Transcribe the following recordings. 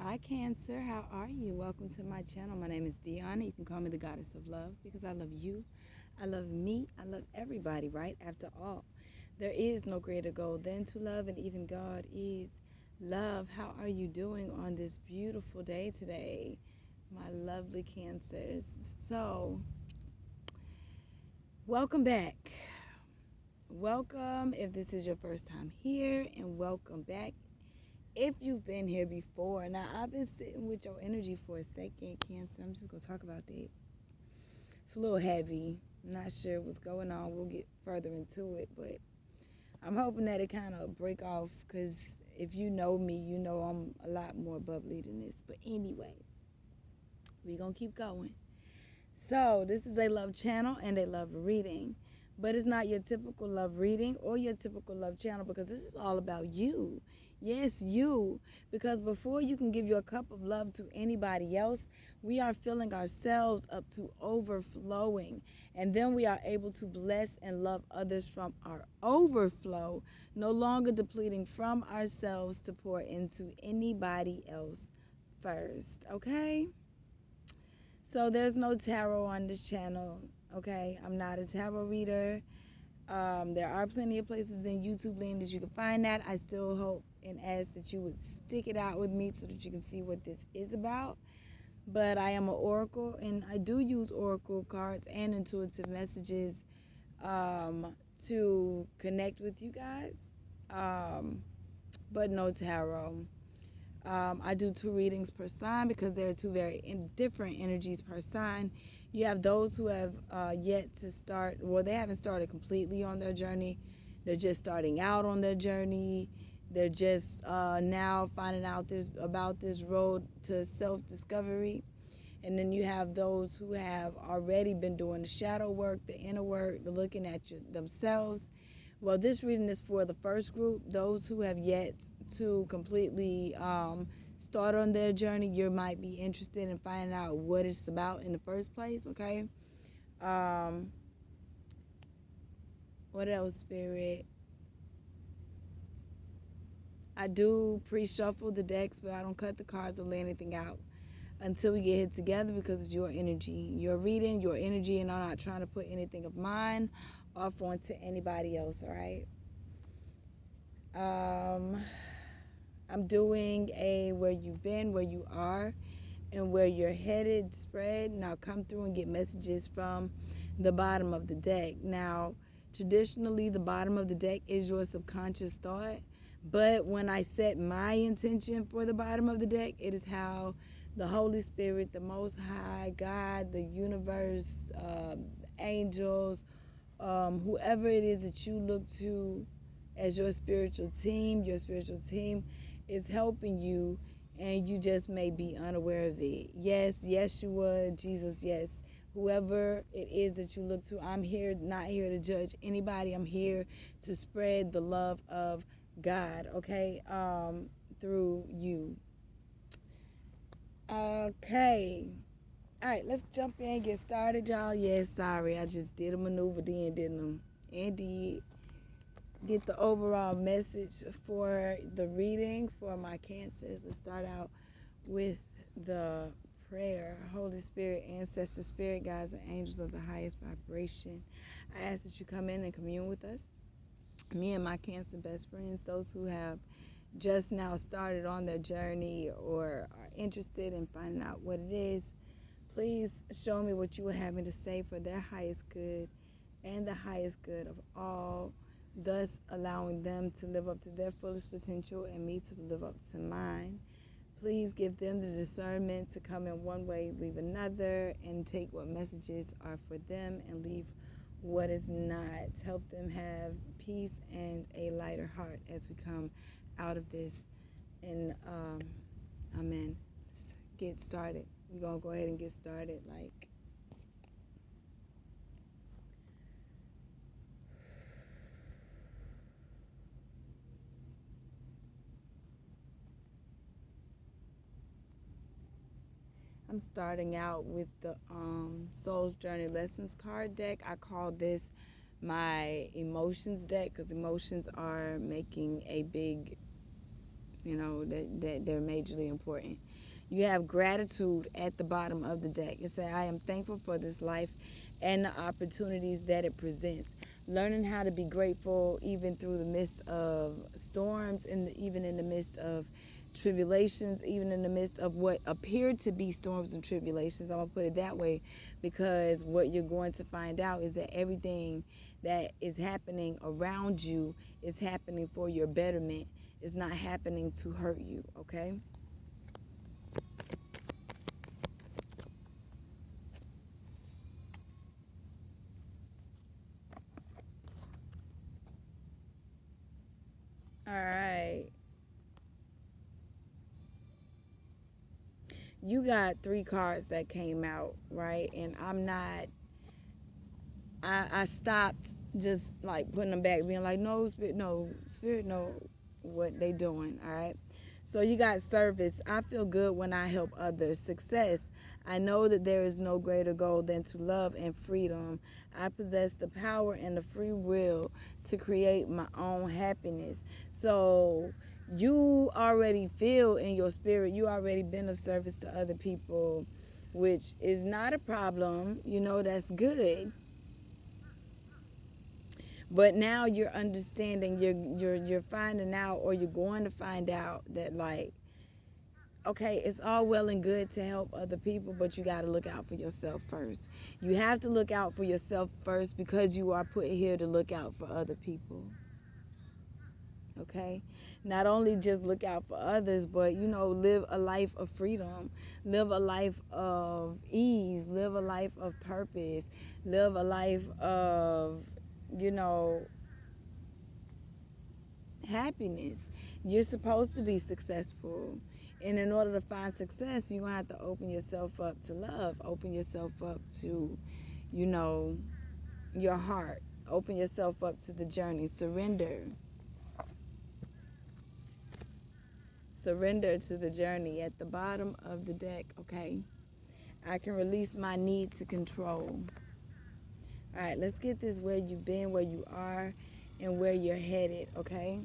Hi, Cancer. How are you? Welcome to my channel. My name is Deanna. You can call me the Goddess of Love because I love you. I love me. I love everybody, right? After all, there is no greater goal than to love, and even God is love. How are you doing on this beautiful day today, my lovely Cancers? So, welcome back. Welcome if this is your first time here, and welcome back if you've been here before. Now, I've been sitting with your energy for a second, Cancer. I'm just going to talk about that. It's a little heavy. I'm not sure what's going on. We'll get further into it, but I'm hoping that it kind of break off, because if you know me, you know I'm a lot more bubbly than this. But anyway, we're going to keep going. So, this is a love channel and a love reading. But it's not your typical love reading or your typical love channel, because this is all about you. Yes, you. Because before you can give your cup of love to anybody else, we are filling ourselves up to overflowing. And then we are able to bless and love others from our overflow, no longer depleting from ourselves to pour into anybody else first. Okay? So there's no tarot on this channel. Okay? I'm not a tarot reader. There are plenty of places in YouTube land that you can find that. I still hope and ask that you would stick it out with me so that you can see what this is about. But I am an oracle, and I do use oracle cards and intuitive messages to connect with you guys, but no tarot. I do 2 readings per sign because there are 2 very different energies per sign. You have those who have yet to start, well, they haven't started completely on their journey. They're just starting out on their journey. They're just now finding out about this road to self-discovery. And then you have those who have already been doing the shadow work, the inner work, the looking at themselves. Well, this reading is for the first group, those who have yet to completely start on their journey. You might be interested in finding out what it's about in the first place, okay? What else, Spirit? I do pre-shuffle the decks, but I don't cut the cards or lay anything out until we get hit together, because it's your energy. Your reading, your energy, and I'm not trying to put anything of mine off onto anybody else, all right? I'm doing a where you've been, where you are, and where you're headed spread. Now come through and get messages from the bottom of the deck. Now, traditionally, the bottom of the deck is your subconscious thought. But when I set my intention for the bottom of the deck, it is how the Holy Spirit, the Most High, God, the universe, angels, whoever it is that you look to as your spiritual team is helping you, and you just may be unaware of it. Yes, Yeshua, Jesus, yes. Whoever it is that you look to, I'm here, not here to judge anybody. I'm here to spread the love of God, okay, through you. Okay. All right, let's jump in and get started, y'all. Yes, sorry, I just did a maneuver then, didn't I? And did get the overall message for the reading for my Cancers. Let's start out with the prayer. Holy Spirit, ancestor spirit, guides, and angels of the highest vibration, I ask that you come in and commune with us. Me and my Cancer best friends, those who have just now started on their journey or are interested in finding out what it is, please show me what you would have me to say for their highest good and the highest good of all, thus allowing them to live up to their fullest potential and me to live up to mine. Please give them the discernment to come in one way, leave another, and take what messages are for them and leave what is not. Help them have peace and a lighter heart as we come out of this. And amen. Let's get started. We're going to go ahead and get started. I'm starting out with the Soul's Journey Lessons card deck. I call this my emotions deck because emotions are making a big, that they're majorly important. You have gratitude at the bottom of the deck. It says, I am thankful for this life and the opportunities that it presents. Learning how to be grateful even through the midst of storms, and even in the midst of tribulations, even in the midst of what appeared to be storms and tribulations. I'm going to put it that way, because what you're going to find out is that everything that is happening around you is happening for your betterment. It's not happening to hurt you, okay? All right. You got 3 cards that came out, right? And I stopped just like putting them back, being like, no, spirit, know what they doing, all right? So you got service. I feel good when I help others. Success. I know that there is no greater goal than to love and freedom. I possess the power and the free will to create my own happiness. So you already feel in your spirit, you already been of service to other people, which is not a problem. That's good. But now you're understanding, you're finding out, or you're going to find out that, like, okay, it's all well and good to help other people, but you got to look out for yourself first. You have to look out for yourself first, because you are put here to look out for other people. Okay? Not only just look out for others, but, live a life of freedom. Live a life of ease. Live a life of purpose. Live a life of, happiness. You're supposed to be successful. And in order to find success, you're going to have to open yourself up to love. Open yourself up to, your heart. Open yourself up to the journey. Surrender. Surrender to the journey at the bottom of the deck, okay? I can release my need to control. All right, let's get this where you've been, where you are, and where you're headed, okay?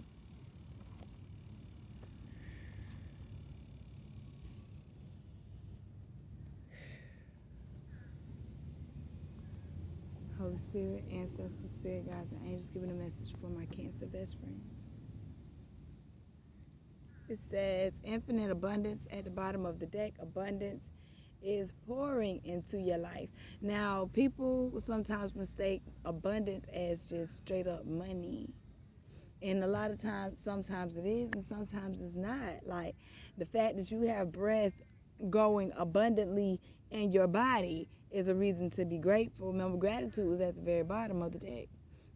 Holy Spirit, ancestors, spirit guides, and angels, giving a message for my Cancer best friends. It says infinite abundance at the bottom of the deck. Abundance is pouring into your life. Now, people sometimes mistake abundance as just straight up money. And a lot of times, sometimes it is, and sometimes it's not. Like, the fact that you have breath going abundantly in your body is a reason to be grateful. Remember, gratitude is at the very bottom of the deck.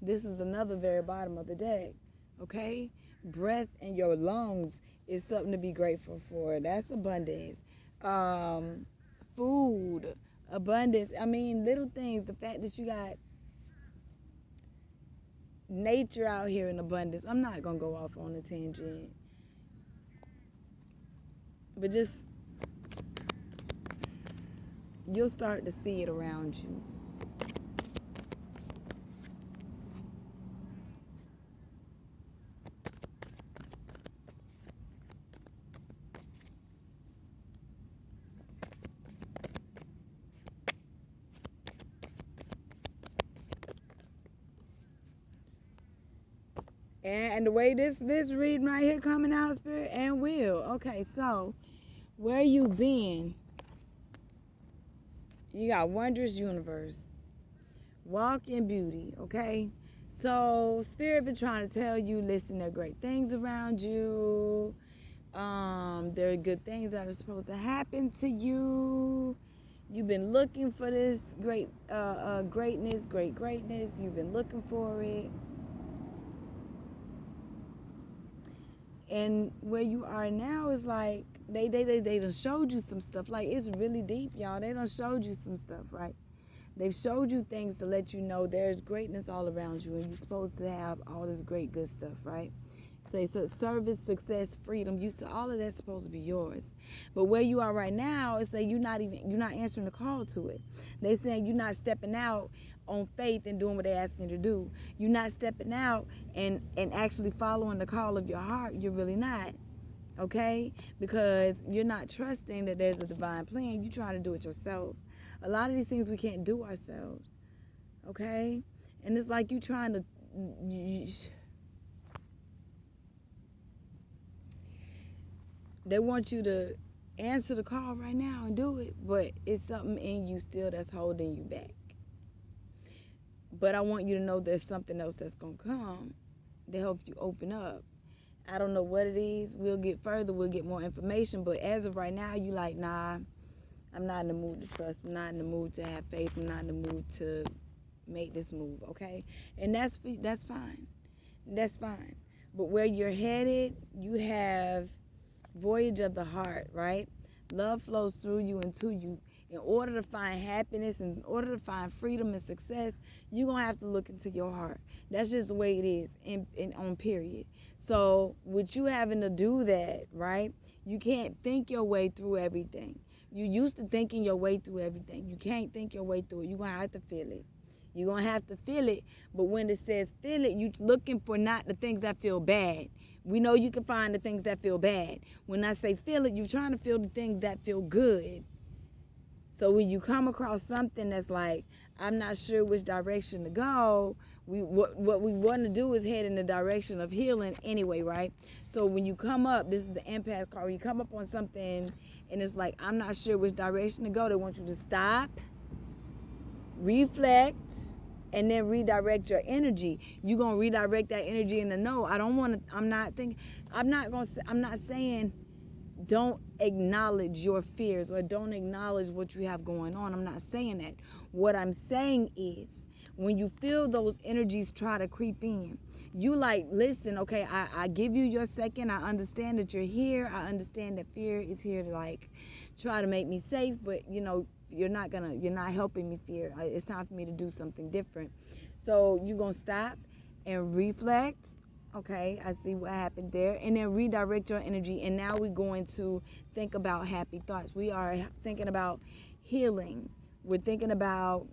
This is another very bottom of the deck, okay? Breath in your lungs is something to be grateful for. That's abundance. Food, abundance. I mean, little things. The fact that you got nature out here in abundance. I'm not going to go off on a tangent. But just, you'll start to see it around you. And the way this reading right here coming out, Spirit, and will. Okay, so where you been? You got wondrous universe. Walk in beauty, okay? So Spirit been trying to tell you, listen, there are great things around you. There are good things that are supposed to happen to you. You've been looking for this great greatness. You've been looking for it. And where you are now is like, they done showed you some stuff. Like, it's really deep, y'all. They done showed you some stuff, right? They've showed you things to let you know there's greatness all around you, and you're supposed to have all this great good stuff, right? So service, success, freedom, all of that's supposed to be yours. But where you are right now, it's like you're not answering the call to it. They saying you're not stepping out on faith and doing what they're asking you to do. You're not stepping out and actually following the call of your heart. You're really not. okay? Because you're not trusting that there's a divine plan. You're trying to do it yourself. A lot of these things we can't do ourselves, okay? And it's like you trying to... they want you to answer the call right now and do it, but it's something in you still that's holding you back. But I want you to know there's something else that's going to come to help you open up. I don't know what it is. We'll get further. We'll get more information. But as of right now, you like, nah, I'm not in the mood to trust. I'm not in the mood to have faith. I'm not in the mood to make this move, okay? And that's fine. That's fine. But where you're headed, you have Voyage of the heart, right? Love flows through you and to you. In order to find happiness, in order to find freedom and success, you're going to have to look into your heart. That's just the way it is on period. So with you having to do that, right, you can't think your way through everything. You used to thinking your way through everything. You can't think your way through it. You're going to have to feel it. You're going to have to feel it. But when it says feel it, you're looking for not the things that feel bad. We know you can find the things that feel bad. When I say feel it, you're trying to feel the things that feel good. So when you come across something that's like, I'm not sure which direction to go, what we want to do is head in the direction of healing anyway, right? So when you come up, this is the empath card, when you come up on something and it's like, I'm not sure which direction to go, they want you to stop, reflect, and then redirect your energy. You're going to redirect that energy in the no. I'm not saying don't acknowledge your fears or don't acknowledge what you have going on. I'm not saying that. What I'm saying is when you feel those energies try to creep in, you like, listen, okay, I give you your second. I understand that you're here. I understand that fear is here to like try to make me safe, but you know, you're not helping me, fear. It's time for me to do something different. So you're going to stop and reflect. Okay, I see what happened there. And then redirect your energy. And now we're going to think about happy thoughts. We are thinking about healing. We're thinking about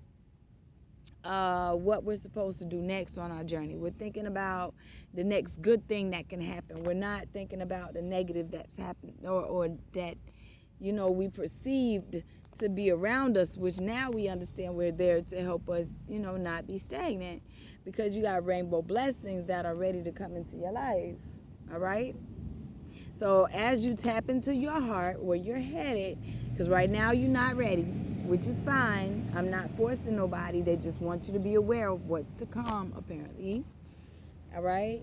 what we're supposed to do next on our journey. We're thinking about the next good thing that can happen. We're not thinking about the negative that's happened or that, you know, we perceived to be around us, which now we understand we're there to help us, you know, not be stagnant, because you got rainbow blessings that are ready to come into your life. All right? So as you tap into your heart, where you're headed, because right now you're not ready, which is fine. I'm not forcing nobody. They just want you to be aware of what's to come, apparently. All right?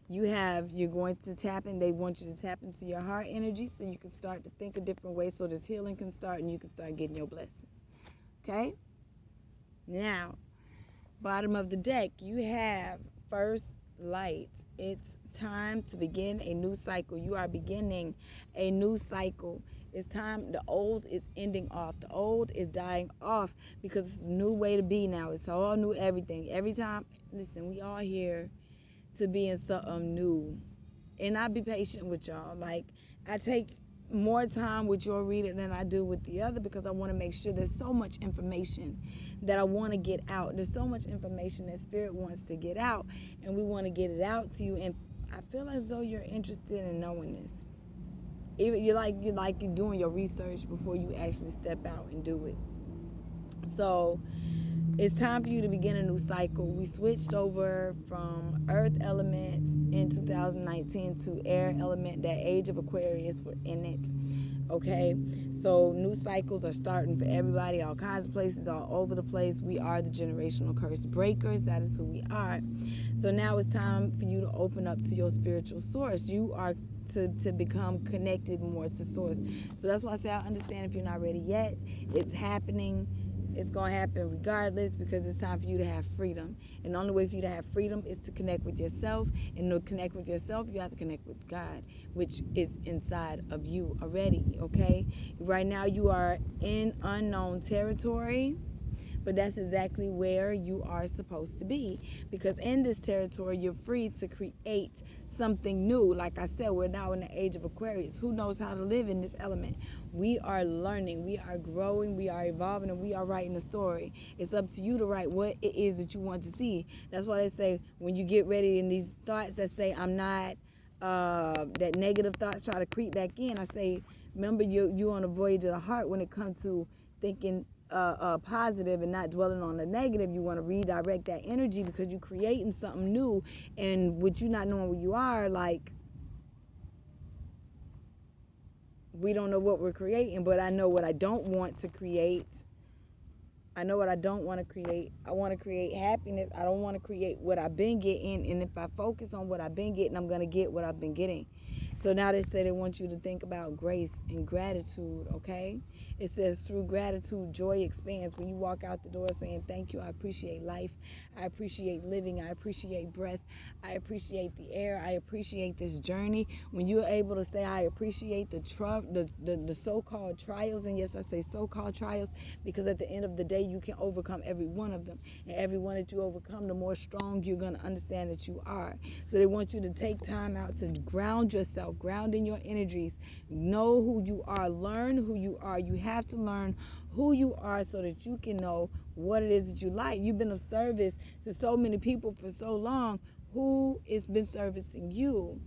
You're going to tap in. They want you to tap into your heart energy so you can start to think a different way, so this healing can start and you can start getting your blessings. Okay? Now, bottom of the deck, you have first light. It's time to begin a new cycle. You are beginning a new cycle. It's time. The old is ending off. The old is dying off because it's a new way to be now. It's all new everything. Every time, listen, we all here to be in something new. And I be patient with y'all. Like, I take more time with your reader than I do with the other because I want to make sure there's so much information that I want to get out. There's so much information that Spirit wants to get out, and we want to get it out to you. And I feel as though you're interested in knowing this. Even you're doing your research before you actually step out and do it. So it's time for you to begin a new cycle. We switched over from earth element in 2019 to air element. That age of Aquarius, we're in it. Okay? So new cycles are starting for everybody, all kinds of places, all over the place. We are the generational curse breakers. That is who we are. So now it's time for you to open up to your spiritual source. You are to become connected more to source. So that's why I say I understand if you're not ready yet. It's happening. It's going to happen regardless because it's time for you to have freedom. And the only way for you to have freedom is to connect with yourself. And to connect with yourself, you have to connect with God, which is inside of you already, okay? Right now you are in unknown territory, but that's exactly where you are supposed to be. Because in this territory, you're free to create something new. Like I said, we're now in the age of Aquarius. Who knows how to live in this element? We are learning, we are growing, we are evolving, and we are writing a story. It's up to you to write what it is that you want to see. That's why they say when you get ready in these thoughts that say, I'm not that negative thoughts try to creep back in, I say, remember, you on a voyage of the heart when it comes to thinking positive and not dwelling on the negative. You want to redirect that energy because you're creating something new, and with you not knowing where you are, like, we don't know what we're creating, but I know what I don't want to create. I know what I don't want to create. I want to create happiness. I don't want to create what I've been getting. And if I focus on what I've been getting, I'm going to get what I've been getting. So now they say they want you to think about grace and gratitude, okay? It says through gratitude, joy expands. When you walk out the door saying, thank you, I appreciate life. I appreciate living. I appreciate breath. I appreciate the air. I appreciate this journey. When you're able to say, I appreciate the so-called trials, and yes, I say so-called trials because at the end of the day, you can overcome every one of them. And every one that you overcome, the more strong you're going to understand that you are. So they want you to take time out to ground yourself, ground in your energies, know who you are, learn who you are. You have to learn who you are so that you can know what it is that you like. You've been of service to so many people for so long. Who has been servicing you?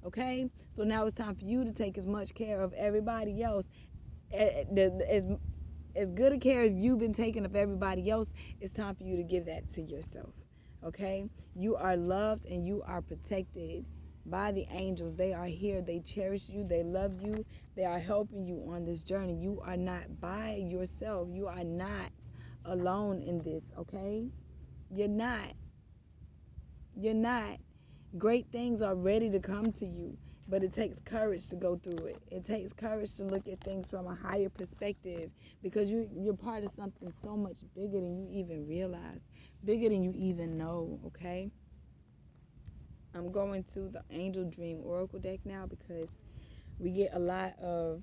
Okay? So now it's time for you to take as much care of everybody else. As good a care as you've been taking of everybody else, it's time for you to give that to yourself. Okay? You are loved and you are protected by the angels. They are here. They cherish you. They love you. They are helping you on this journey. You are not by yourself. You are not alone in this, okay? You're not. You're not. Great things are ready to come to you, but it takes courage to go through it. It takes courage to look at things from a higher perspective because you're part of something so much bigger than you even realize, bigger than you even know, okay? I'm going to the Angel Dream Oracle deck now because we get a lot of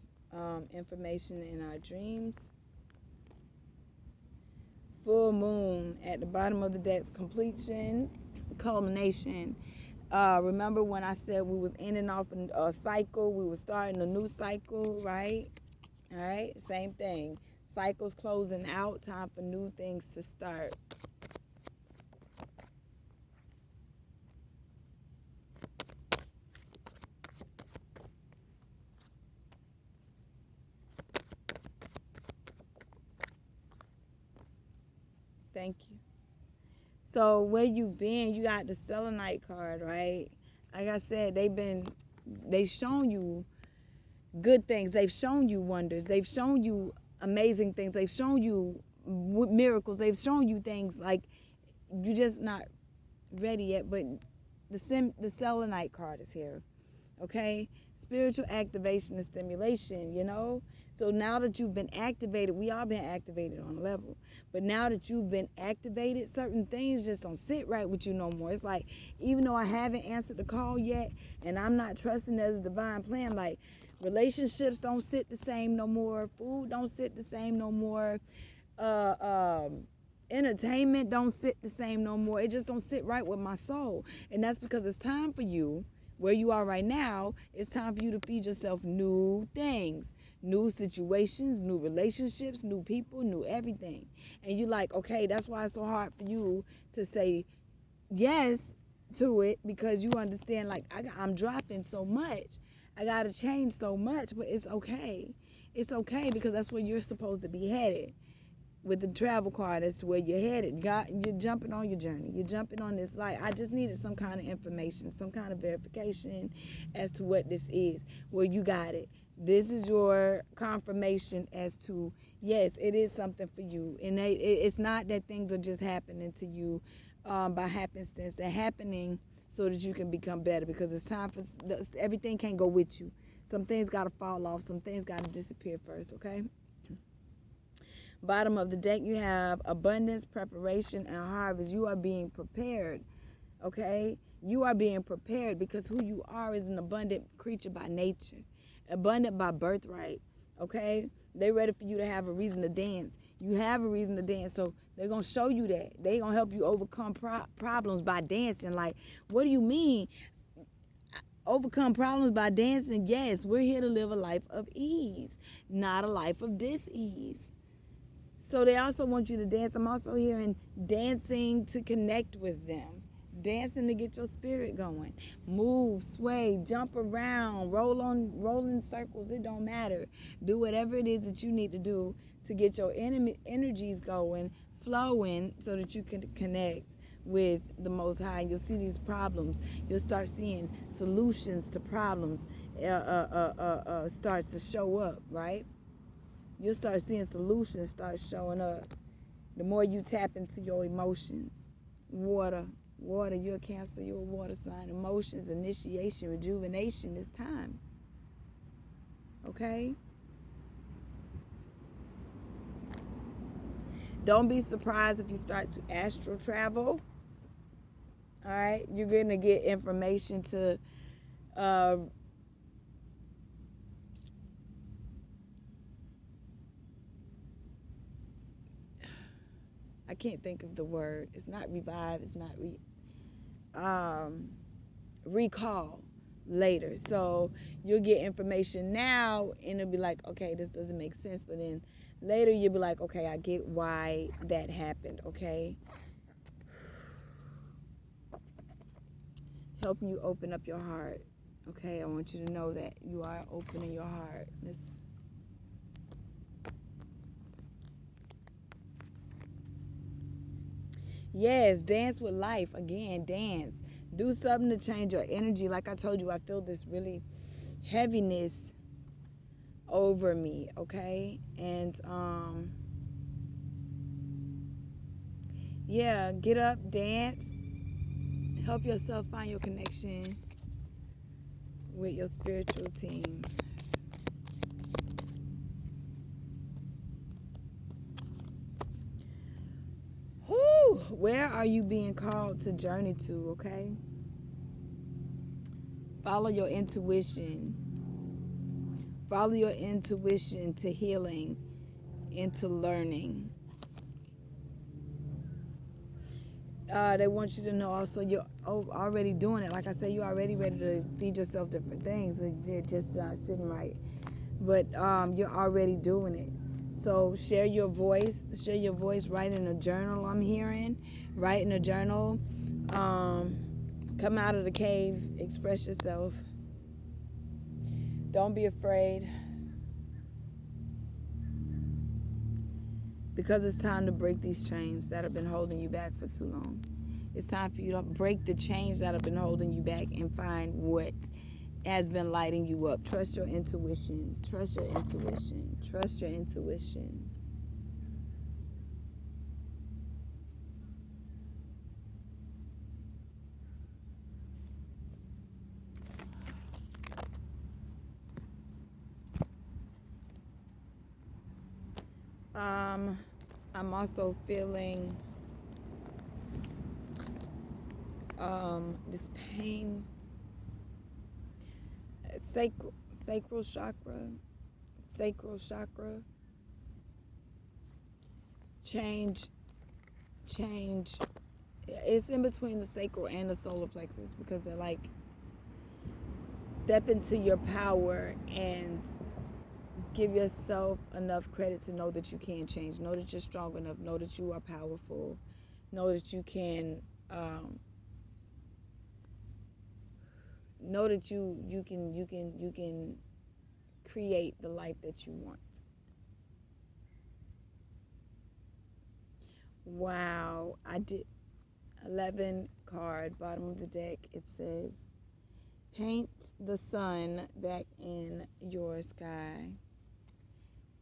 information in our dreams. Full moon at the bottom of the deck's completion, culmination. Remember when I said we was ending off a cycle, we were starting a new cycle, right? All right, same thing. Cycles closing out, time for new things to start. Thank you. So where you been, you got the selenite card, right? Like I said, they've shown you good things. They've shown you wonders. They've shown you amazing things. They've shown you miracles. They've shown you things like you're just not ready yet. But the selenite card is here, okay? Spiritual activation and stimulation, you know? So now that you've been activated, we all been activated on a level. But now that you've been activated, certain things just don't sit right with you no more. It's like, even though I haven't answered the call yet, and I'm not trusting there's a divine plan, like relationships don't sit the same no more. Food don't sit the same no more. Entertainment don't sit the same no more. It just don't sit right with my soul. And that's because it's time for you, where you are right now, it's time for you to feed yourself new things. New situations, new relationships, new people, new everything. And you're like, okay, that's why it's so hard for you to say yes to it, because you understand, like, I'm dropping so much. I got to change so much, but it's okay. It's okay because that's where you're supposed to be headed. With the travel card, that's where you're headed. You're jumping on your journey. You're jumping on this life. I just needed some kind of information, some kind of verification as to what this is. Well, you got it. This is your confirmation as to, yes, it is something for you. And it's not that things are just happening to you by happenstance. They're happening so that you can become better, because it's time for, everything can't go with you. Some things got to fall off. Some things got to disappear first, okay? Bottom of the deck, you have abundance, preparation, and harvest. You are being prepared, okay? You are being prepared because who you are is an abundant creature by nature, abundant by birthright, okay? They're ready for you to have a reason to dance. You have a reason to dance, so they're going to show you that. They're going to help you overcome problems by dancing. Like, what do you mean? Overcome problems by dancing? Yes, we're here to live a life of ease, not a life of dis-ease. So they also want you to dance. I'm also hearing dancing to connect with them. dancing to get your spirit going. Move, sway, jump around, roll in circles. It don't matter. Do whatever it is that you need to do to get your energies going, flowing, so that you can connect with the Most High. You'll see these problems. You'll start seeing solutions to problems starts to show up, right? You'll start seeing solutions start showing up. The more you tap into your emotions. Water, you're a Cancer, you're a water sign. Emotions, initiation, rejuvenation is time. Okay? Don't be surprised if you start to astral travel. All right? You're going to get information to I can't think of the word. It's not revive. It's not recall later. So you'll get information now, and it'll be like, okay, this doesn't make sense. But then later you'll be like, okay, I get why that happened. Okay. Helping you open up your heart. Okay, I want you to know that you are opening your heart. Yes, dance with life. Again, dance. Do something to change your energy. Like I told you, I feel this really heaviness over me, okay? And, yeah, get up, dance. Help yourself find your connection with your spiritual team. Where are you being called to journey to, okay? Follow your intuition. Follow your intuition to healing, into learning. They want you to know also you're already doing it. Like I said, you're already ready to feed yourself different things. They're just not sitting right. But you're already doing it. So share your voice. Share your voice. Write in a journal, I'm hearing. Write in a journal. Come out of the cave. Express yourself. Don't be afraid. Because it's time to break these chains that have been holding you back for too long. It's time for you to break the chains that have been holding you back and find what has been lighting you up. Trust your intuition. Trust your intuition. Trust your intuition. I'm also feeling this pain, sacral chakra, change. It's in between the sacral and the solar plexus, because they're like, step into your power and give yourself enough credit to know that you can change. Know that you're strong enough. Know that you are powerful. Know that you can. Know that you can create the life that you want. Wow, I did 11 card, bottom of the deck. It says, paint the sun back in your sky.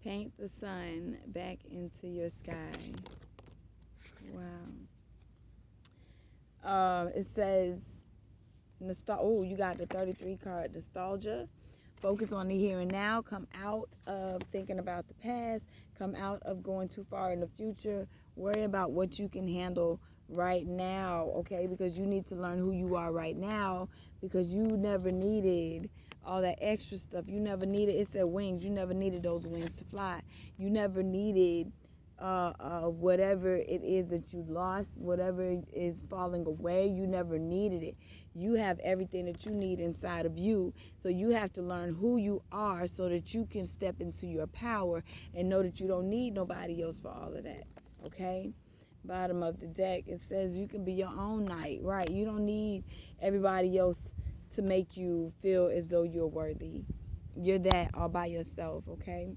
Paint the sun back into your sky. Wow. It says, you got the 33 card, nostalgia. Focus on the here and now. Come out of thinking about the past. Come out of going too far in the future. Worry about what you can handle right now, okay? Because you need to learn who you are right now, because you never needed all that extra stuff. You never needed, it said wings. You never needed those wings to fly. You never needed whatever it is that you lost, whatever is falling away. You never needed it. You have everything that you need inside of you. So you have to learn who you are so that you can step into your power and know that you don't need nobody else for all of that. Okay? Bottom of the deck, it says you can be your own knight, right? You don't need everybody else to make you feel as though you're worthy. You're that all by yourself, okay?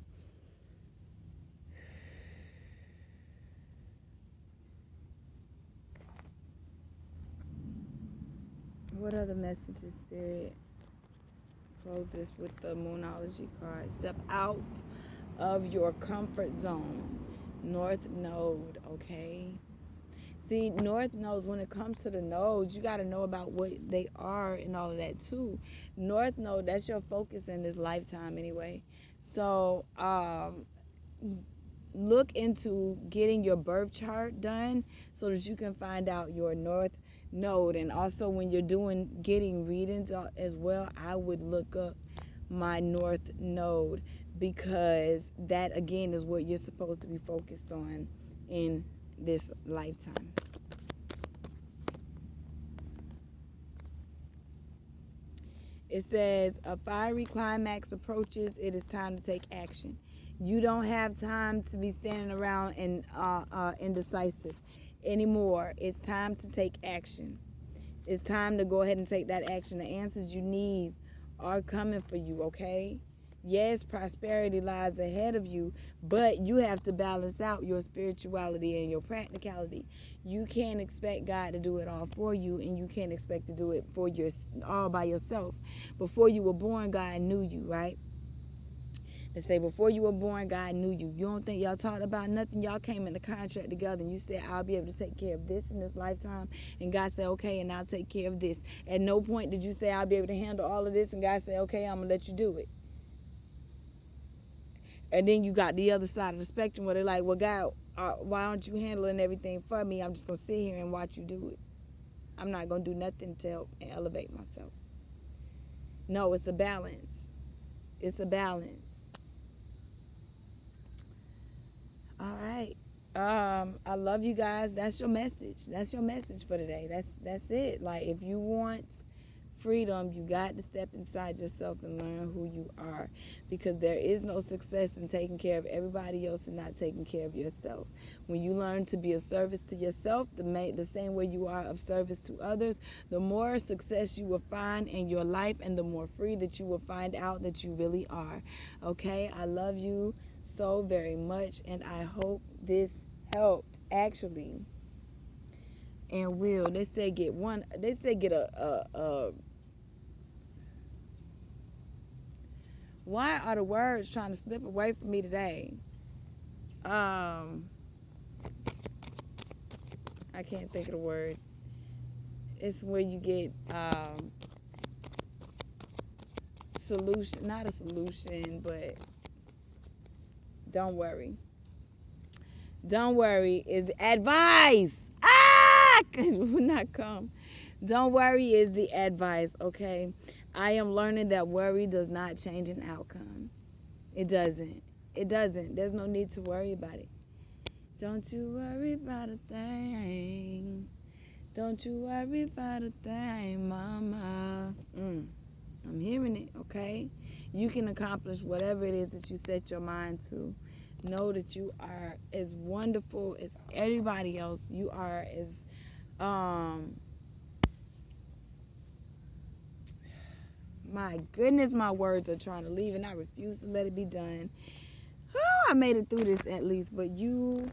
What other messages, Spirit? Close this with the Moonology card. Step out of your comfort zone. North Node, okay? See, North Nodes, when it comes to the nodes, you got to know about what they are and all of that too. North Node, that's your focus in this lifetime anyway. So, look into getting your birth chart done so that you can find out your North Node. And also when you're getting readings as well, I would look up my North Node, because that again is what you're supposed to be focused on in this lifetime. It says a fiery climax approaches. It is time to take action. You don't have time to be standing around and indecisive anymore. It's time to take action. It's time to go ahead and take that action. The answers you need are coming for you, okay? Yes, prosperity lies ahead of you, but you have to balance out your spirituality and your practicality. You can't expect God to do it all for you, and you can't expect to do it for all by yourself. Before you were born, God knew you, right? They say before you were born, God knew you. You don't think y'all talked about nothing? Y'all came in the contract together and you said, I'll be able to take care of this in this lifetime. And God said, okay, and I'll take care of this. At no point did you say, I'll be able to handle all of this. And God said, okay, I'm going to let you do it. And then you got the other side of the spectrum where they're like, well, God, why aren't you handling everything for me? I'm just going to sit here and watch you do it. I'm not going to do nothing to help and elevate myself. No, it's a balance. It's a balance. All right. I love you guys. That's your message. That's your message for today. That's it. Like, if you want freedom, you got to step inside yourself and learn who you are, because there is no success in taking care of everybody else and not taking care of yourself. When you learn to be of service to yourself, the same way you are of service to others, the more success you will find in your life and the more free that you will find out that you really are. Okay? I love you so very much, and I hope this helped, actually. And will, they say get a why are the words trying to slip away from me today? I can't think of the word. It's where you get solution, not a solution, but don't worry. Don't worry is advice. Will not come. Don't worry is the advice, okay? I am learning that worry does not change an outcome. It doesn't. It doesn't. There's no need to worry about it. Don't you worry about a thing. Don't you worry about a thing, mama. I'm hearing it, okay? You can accomplish whatever it is that you set your mind to. Know that you are as wonderful as everybody else. You are as my goodness, my words are trying to leave and I refuse to let it be done. I made it through this at least, but you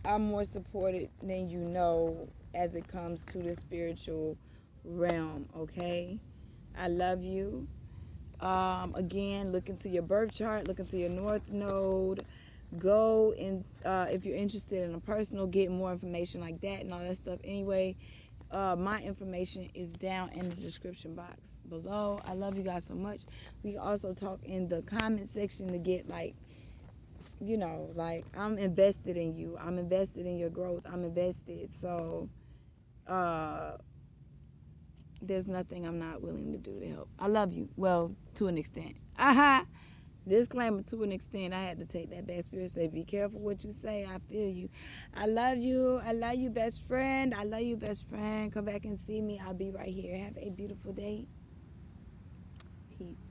are more supported than you know as it comes to the spiritual realm, okay? I love you. Again, look into your birth chart, look into your North Node. Go and if you're interested in a personal, get more information like that and all that stuff. Anyway, my information is down in the description box below. I love you guys so much. We can also talk in the comment section to get like I'm invested in you. I'm invested in your growth. I'm invested. So there's nothing I'm not willing to do to help. I love you. Well, to an extent. Disclaimer, to an extent. I had to take that back. Spirit say, be careful what you say. I feel you. I love you. I love you, best friend. I love you, best friend. Come back and see me. I'll be right here. Have a beautiful day. Peace.